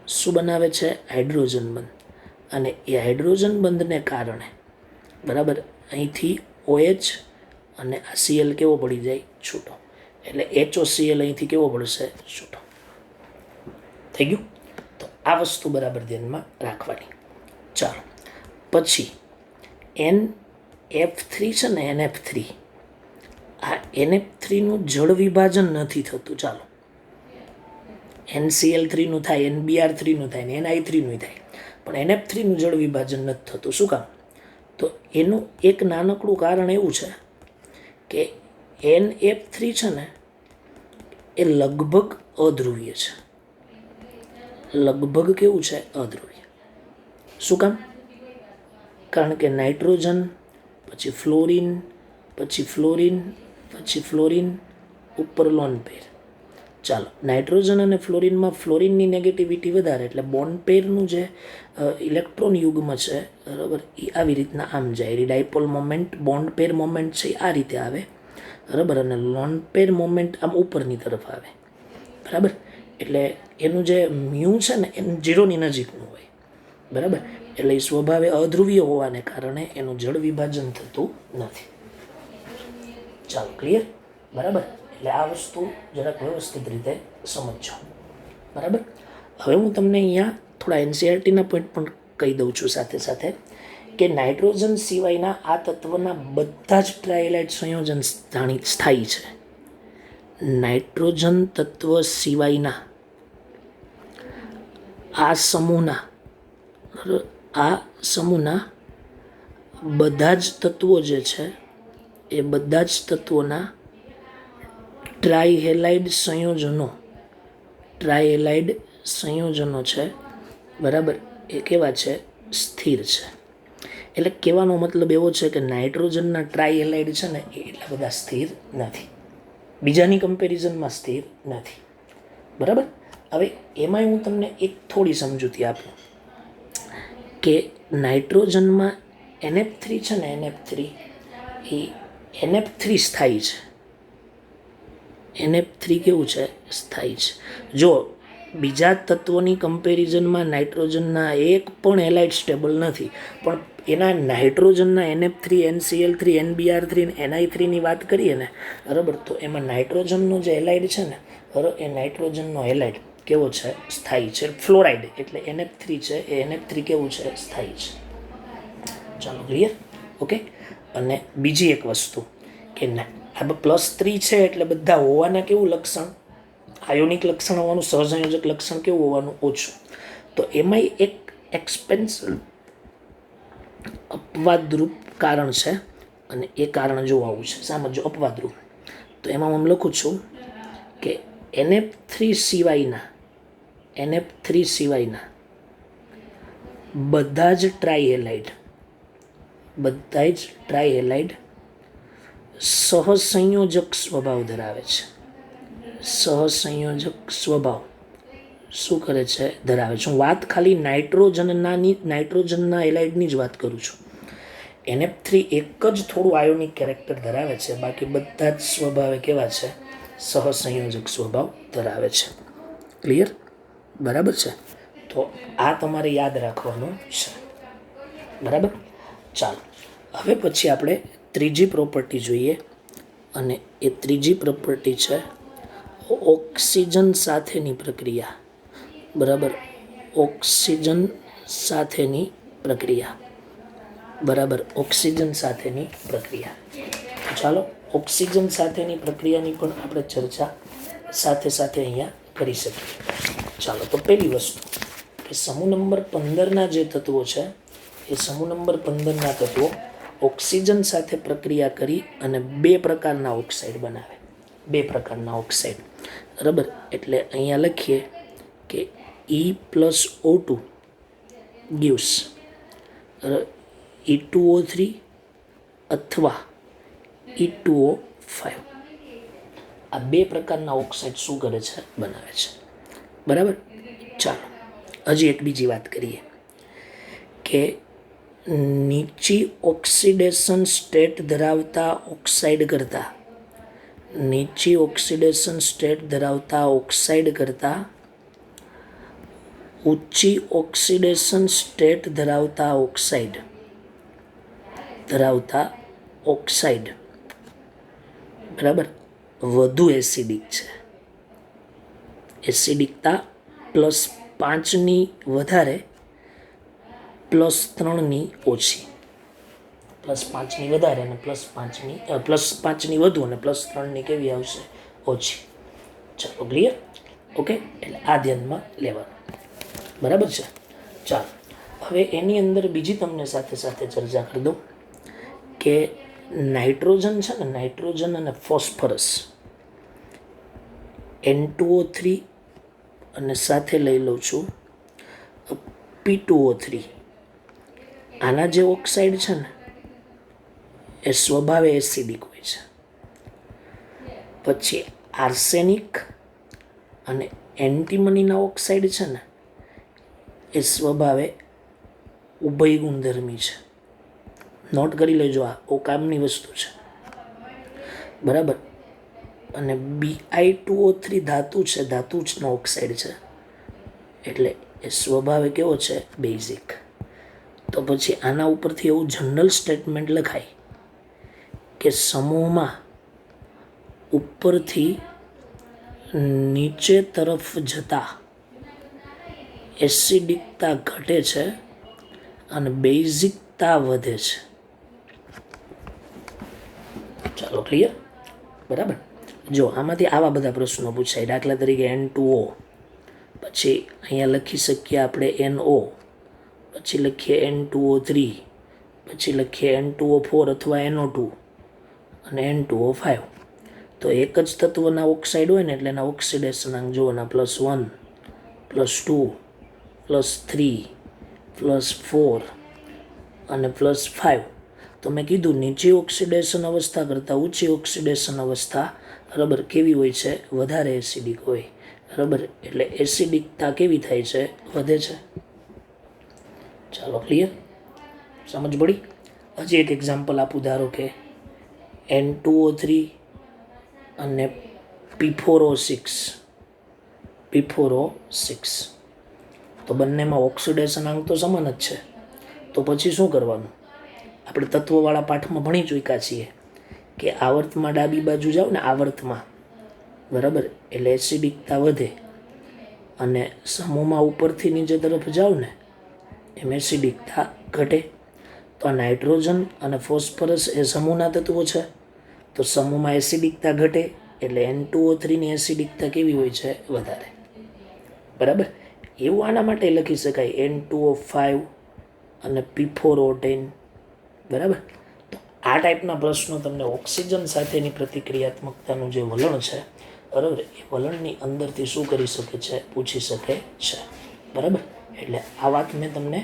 શું બનાવે છે? હાઇડ્રોજન બંધ. અને એ હાઇડ્રોજન બંધને કારણે, બરાબર, અહીંથી OH અને આ Cl કેવો પડી જાય? છૂટો. એટલે HOCl અહીંથી કેવો પડશે? છૂટો. થઈ ગયું? તો આ વસ્તુ બરાબર ધ્યાનમાં રાખવાની. ચાલો, પછી NF3 છે ને, NF3, આ NF3નું જળ વિભાજન નથી થતું. ચાલો, NCl3નું થાય, NBr3નું થાય ને NI3નું થાય, પણ NF3નું જળ વિભાજન નથી થતું. શું કામ? તો એનું એક નાનકડું કારણ એવું છે કે NF3 છે ને એ લગભગ અધ્રુવીય છે. લગભગ કેવું છે? અધ્રુવીય. શું કામ? કારણ કે નાઇટ્રોજન, પછી ફ્લોરિન, પછી ફ્લોરિન, પછી ફ્લોરિન, ઉપર લોન પેર. ચાલો, નાઇટ્રોજન અને ફ્લોરિનમાં ફ્લોરિનની નેગેટિવિટી વધારે, એટલે બોન્ડ પેરનું જે ઇલેક્ટ્રોન યુગ્મ છે, બરાબર, એ આવી રીતના આમ જાય. ડાયપોલ મોમેન્ટ, બોન્ડ પેર મોમેન્ટ છે આ રીતે આવે, બરાબર, અને લોન પેર મોમેન્ટ આમ ઉપરની તરફ આવે. બરાબર. એટલે એનું જે મ્યુ છે ને એનું 0ની નજીકનું હોય. બરાબર. એટલે એ સ્વભાવે અધ્રુવીય હોવાને કારણે એનું જળ વિભાજન થતું નથી. ચાલો, ક્લિયર? બરાબર. એટલે આ વસ્તુ જરાક વ્યવસ્થિત રીતે સમજજો. બરાબર. હવે હું તમને અહીંયા થોડા NCERTના પોઈન્ટ પણ કહી દઉં છું સાથે સાથે, કે નાઇટ્રોજન સિવાયના આ તત્વના બધા જ ટ્રાયલાઇટ સંયોજન સ્થાયી છે. નાઇટ્રોજન તત્વ સિવાયના આ સમૂહના બધા જ તત્વો જે છે એ બધા જ તત્વોના ટ્રાયહેલાઇડ સંયોજનો છે, બરાબર, એ કેવા છે? સ્થિર છે. એટલે કહેવાનો મતલબ એવો છે કે નાઇટ્રોજનના ટ્રાયહેલાઇડ છે ને એ એટલા બધા સ્થિર નથી, બીજાની કમ્પેરિઝનમાં સ્થિર નથી, બરાબર. હવે એમાંય હું તમને એક થોડી સમજૂતી આપું કે નાઇટ્રોજનમાં NF3 છે ને, NF3 એ NF3 સ્થાયી છે. NF3 કેવું છે? સ્થાયી છે. જો બીજા તત્વોની કમ્પેરિઝનમાં નાઇટ્રોજનના એક પણ હેલાઇડ સ્ટેબલ નથી, પણ એના નાઇટ્રોજનના NF3, NCl3, NBr3, NI3ની વાત કરીએ ને, બરાબર, તો એમાં નાઇટ્રોજનનો જે હેલાઇડ છે ને, બરાબર, એ નાઇટ્રોજનનો હેલાઇડ કેવો છે? સ્થાયી છે. ફ્લોરાઇડ એટલે NF3 છે, એ NF3 કેવું છે? સ્થાયી છે. ચાલો, ક્લિયર? ઓકે. અને બીજી એક વસ્તુ કે આ +3 છે એટલે બધા હોવાના કેવું લક્ષણ? આયોનિક લક્ષણ હોવાનું, સહસંયોજક લક્ષણ કેવું હોવાનું? ઓછું. તો એમાંય એક એક્સપેન્સિવ અપવાદરૂપ કારણ છે, અને એ કારણ જો આવું છે, સમજો અપવાદરૂપ. તો એમાં હું લખું છું કે NF3 સિવાયના બધા જ ટ્રાયહેલાઇડ સહસંયોજક સ્વભાવ ધરાવે છે. સહસંયોજક સ્વભાવ શું કરે છે? ધરાવે છે. હું વાત ખાલી નાઇટ્રોજનના હેલાઇડની જ વાત કરું છું. NF3 એક જ થોડું આયોનિક કેરેક્ટર ધરાવે છે, બાકી બધા જ સ્વભાવે કેવા છે? સહસંયોજક સ્વભાવ ધરાવે છે. ક્લિયર? બરાબર છે. તો આ તમારે યાદ રાખવાનું છે, બરાબર. ચાલો, હવે પછી આપણે ત્રીજી પ્રોપર્ટી જોઈએ, અને એ ત્રીજી પ્રોપર્ટી છે ઓક્સિજન સાથેની પ્રક્રિયા, બરાબર. ઓક્સિજન સાથેની પ્રક્રિયા, બરાબર. ઓક્સિજન સાથેની પ્રક્રિયા. ચાલો, ઓક્સિજન સાથેની પ્રક્રિયાની પણ આપણે ચર્ચા સાથે અહીંયા કરી શકીએ. ચાલો, તો પહેલી વસ્તુ કે સમૂહ નંબર 15ના જે તત્વો છે, એ સમૂહ નંબર 15ના તત્વો ઓક્સિજન સાથે પ્રક્રિયા કરી અને બે પ્રકારના ઓક્સાઇડ બનાવે. બરાબર. એટલે અહીંયા લખીએ કે E+O2 gives E2O3 અથવા E2O5. આ બે પ્રકારના ઓક્સાઇડ શું કરે છે? બનાવે છે. બરાબર. ચાલો, હજી એક બીજી વાત કરીએ કે નીચી ઓક્સિડેશન સ્ટેટ ધરાવતા ઓક્સાઇડ કરતાં ઊંચી ઓક્સિડેશન સ્ટેટ ધરાવતા ઓક્સાઇડ, બરાબર, વધુ એસિડિક છે. એસિડિકતા +5ની વધારે, +3ની ઓછી. +5ની વધારે અને +5ની વધુ અને +3ની કેવી આવશે? ઓછી. ચાલો, ક્લિયર? ઓકે. એટલે આ ધ્યાનમાં લેવાનું, બરાબર છે. ચાલો, હવે એની અંદર બીજી તમને સાથે ચર્ચા કરી દઉં કે નાઇટ્રોજન છે ને, નાઇટ્રોજન અને ફોસ્ફરસ N2O3 અને સાથે લઈ લઉં છું P2O3. આના જે ઓક્સાઇડ છે ને એ સ્વભાવે એસિડિક હોય છે. પછી આર્સેનિક અને એન્ટીમનીના ઓક્સાઇડ છે ને એ સ્વભાવે ઉભય ગુણધર્મી છે. નોટ કરી લેજો, આ કામની વસ્તુ છે, બરાબર. અને Bi2O3 ધાતુનો ઓક્સાઇડ છે, એટલે એ સ્વભાવે કેવો છે? બેઝિક. તો પછી આના ઉપરથી એવું જનરલ સ્ટેટમેન્ટ લખાય કે સમૂહમાં ઉપરથી નીચે તરફ જતા એસિડિકતા ઘટે છે અને બેઝિકતા વધે છે. ચાલો, ક્લિયર? બરાબર. જો આમાંથી આવા બધા પ્રશ્નો પૂછાય, દાખલા તરીકે N2O, પછી અહીંયા લખી શકીએ આપણે NO, પછી લખીએ N2O3, પછી લખીએ N2O4 અથવા NO2 અને N2O5. તો એક જ તત્વના ઓક્સાઇડ હોય ને એટલે એના ઓક્સિડેશનાંક જોવાના +1 +2 +3 +4 અને +5. તો મેં કીધું નીચી ઓક્સિડેશન અવસ્થા કરતાં ઊંચી ઓક્સિડેશન અવસ્થા બરાબર કેવી હોય છે? વધારે એસિડિક હોય. બરાબર, એટલે એસિડિકતા કેવી થાય છે? વધે છે. ચાલો, ક્લિયર? સમજ પડી? હજી એક એક્ઝામ્પલ આપું. ધારો કે N2O3 અને P4O6. તો બંનેમાં ઓક્સિડેશનાંક તો સમાન જ છે. તો પછી શું કરવાનું? આપણે તત્વવાળા પાઠમાં ભણી ચૂક્યા છીએ કે આવર્તમાં ડાબી બાજુ જાઓ ને, આવર્તમાં, બરાબર, એટલે એસિડિકતા વધે, અને સમૂહમાં ઉપરથી નીચે તરફ જાઓ ને એમ એસિડિકતા ઘટે. તો આ નાઇટ્રોજન અને ફોસ્ફરસ એ સમૂહના તત્વો છે. તો સમૂહમાં એસિડિકતા ઘટે એટલે N2O3ની એસિડિકતા કેવી હોય છે? વધારે. બરાબર, એવું આના માટે લખી શકાય N2O5 અને P4O10. બરાબર, તો આ ટાઈપના પ્રશ્નો તમને ઓક્સિજન સાથેની પ્રતિક્રિયાત્મકતાનું જે વલણ છે, બરાબર, એ વલણની અંદરથી શું કરી શકે છે? પૂછી શકે છે. બરાબર, એટલે આ વાત મેં તમને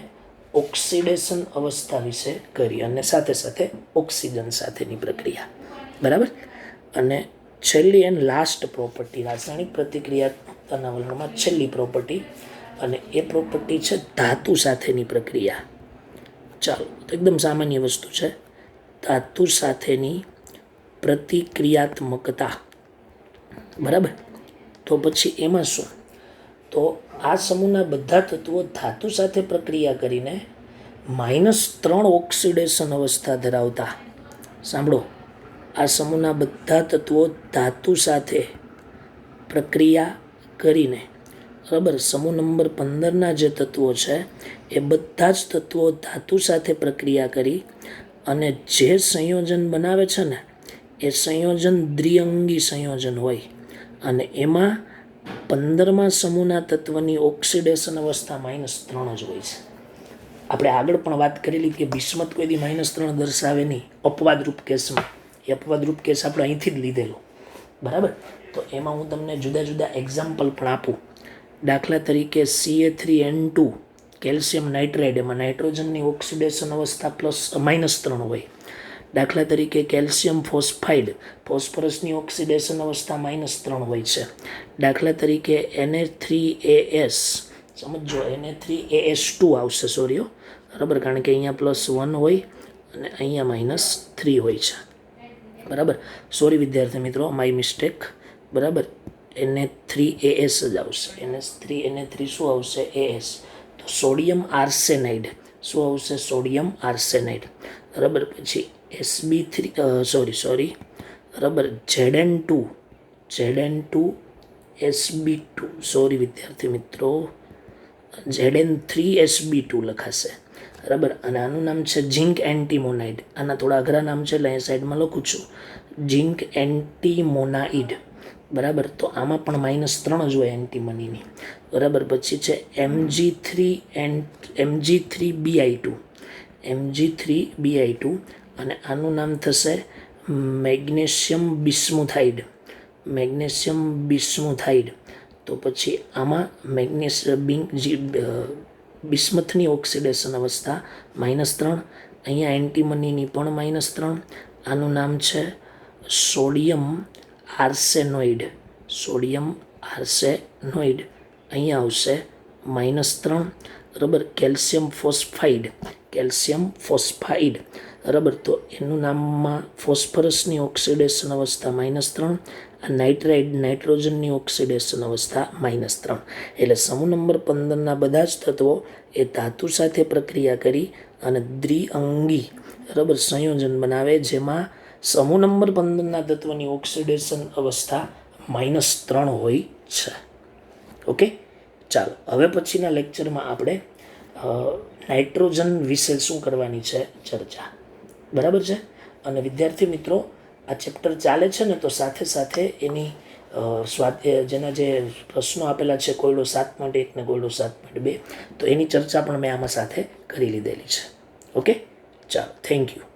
ઓક્સિડેશન અવસ્થા વિશે કરી, અને સાથે સાથે ઓક્સિજન સાથેની પ્રક્રિયા. બરાબર, અને છેલ્લી એન્ડ લાસ્ટ પ્રોપર્ટી, રાસાયણિક પ્રતિક્રિયાત્મકતાના વલણમાં છેલ્લી પ્રોપર્ટી, અને એ પ્રોપર્ટી છે ધાતુ સાથેની પ્રક્રિયા. ચાલો, તો એકદમ સામાન્ય વસ્તુ છે, ધાતુ સાથેની પ્રતિક્રિયાત્મકતા. બરાબર, તો પછી એમાં શું? તો આ સમૂહના બધા તત્વો ધાતુ સાથે પ્રક્રિયા કરીને -3 ઓક્સિડેશન અવસ્થા ધરાવતા, સાંભળો, આ સમૂહના બધા તત્વો ધાતુ સાથે પ્રક્રિયા કરીને, બરાબર, સમૂહ નંબર 15ના જે તત્વો છે એ બધા જ તત્વો ધાતુ સાથે પ્રક્રિયા કરી અને જે સંયોજન બનાવે છે ને એ સંયોજન દ્વિઅંગી સંયોજન હોય, અને એમાં 15મા સમૂહના તત્વની ઓક્સિડેશન અવસ્થા -3 જ હોય છે. આપણે આગળ પણ વાત કરેલી કે બિસ્મથ કોઈ દી -3 દર્શાવે નહીં અપવાદરૂપ કેસમાં. એ અપવાદરૂપ કેસ આપણે અહીંથી જ લીધેલો. બરાબર, તો એમાં હું તમને જુદા જુદા એક્ઝામ્પલ પણ આપું. દાખલા તરીકે Ca3N2 કેલ્શિયમ નાઇટ્રાઇડ, એમાં નાઇટ્રોજનની ઓક્સિડેશન અવસ્થા -3 હોય. દાખલા તરીકે કેલ્શિયમ ફોસ્ફાઇડ, ફોસ્ફરસની ઓક્સિડેશન અવસ્થા -3 હોય છે. દાખલા તરીકે Na3As, સમજો Na3As2 આવશે, સોરી, બરાબર, કારણ કે અહીંયા +1 હોય અને અહીંયા -3 હોય છે. બરાબર, સોરી વિદ્યાર્થી મિત્રો, માય મિસ્ટેક. બરાબર, Na3As જ આવશે. Na3 શું આવશે? As. તો સોડિયમ આર્સેનાઇડ શું આવશે? Sodium arsenide. બરાબર, પછી Sb3 સોરી બરાબર, Zn2Sb2, સોરી વિદ્યાર્થી મિત્રો, Zn3Sb2 લખાશે. બરાબર, અને આનું નામ છે ઝિંક એન્ટીમોનાઇડ. આના થોડા અઘરા નામ છે એટલે અહીં સાઈડમાં લખું છું, ઝિંક એન્ટીમોનાઇડ. બરાબર, તો આમાં પણ -3 જ હોય એન્ટીમનીની. બરાબર, પછી છે Mg3Bi2, અને આનું નામ થશે મેગ્નેશિયમ બિસ્મુથાઇડ. તો પછી આમાં બિસ્મથની ઓક્સિડેશન અવસ્થા -3, અહીંયા એન્ટીમનીની પણ -3. આનું નામ છે સોડિયમ આર્સેનોઇડ. અહીંયા આવશે -3. બરાબર, કેલ્શિયમ ફોસ્ફાઇડ. બરાબર, તો એનું નામમાં ફોસ્ફરસની ઓક્સિડેશન અવસ્થા -3, નાઇટ્રોજનની ઓક્સિડેશન અવસ્થા -3. એટલે સમૂહ નંબર 15ના બધા જ તત્વો એ ધાતુ સાથે પ્રક્રિયા કરી અને દ્વિઅંગી, બરાબર, સંયોજન બનાવે, જેમાં સમૂહ નંબર 15ના તત્વની ઓક્સિડેશન અવસ્થા -3 હોય છે. ઓકે, ચાલો, હવે પછીના લેક્ચરમાં આપણે નાઇટ્રોજન વિશે શું કરવાની છે? ચર્ચા. બરાબર છે, અને વિદ્યાર્થી મિત્રો, આ ચેપ્ટર ચાલે છે ને, તો સાથે સાથે એની જેના જે પ્રશ્નો આપેલા છે, કોયડો 7.1 ને કોયડો 7.2, તો એની ચર્ચા પણ મેં આમાં સાથે કરી લીધેલી છે. ઓકે, ચાલો થેન્ક યુ.